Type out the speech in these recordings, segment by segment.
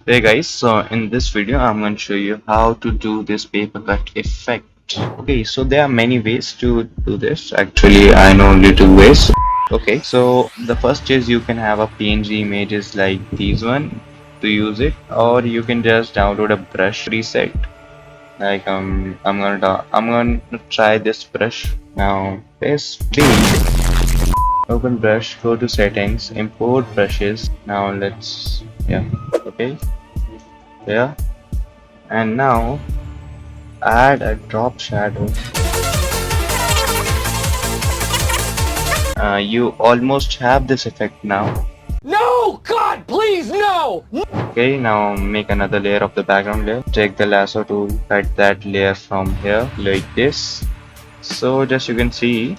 Hey guys, so in this video I'm going to show you how to do this paper cut effect. Okay, so there are many ways to do this. Actually, I know only two ways. Okay, so the first is you can have a PNG images like these one to use it, or you can just download a brush preset. Like I'm gonna try this brush now. Press B, open brush, go to settings, import brushes. Now let's okay. Yeah, and now add a drop shadow. You almost have this effect now. No! God, please, no! Okay, now make another layer of the background layer. Take the lasso tool, cut that layer from here like this. So just you can see,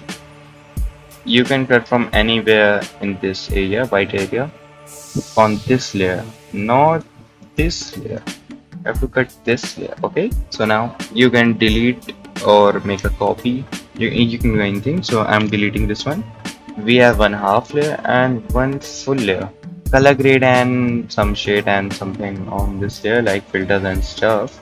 you can cut from anywhere in this area, white area, on this layer, not this layer. You have to cut this layer. Okay, so now you can delete or make a copy. You can do anything. So I'm deleting this one. We have one half layer and one full layer. Color grade and some shade and something on this layer like filters and stuff.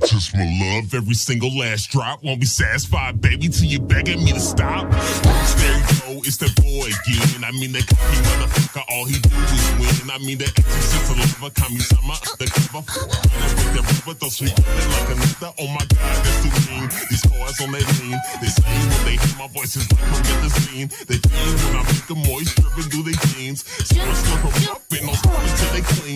Just my love, every single last drop. Won't be satisfied, baby, till you begging me to stop. There you go, it's that boy again. I mean, that cocky motherfucker, all he do is win. I mean, that exorcist of lover, Kami-sama, the cover. With the river, throw sweet like another. Oh my god, that's too mean. These cars on that lean. They say when they hear my voice, it's like I'm at the scene. They clean when I make them moist, dripping through their jeans. So I slip them up in those till they clean.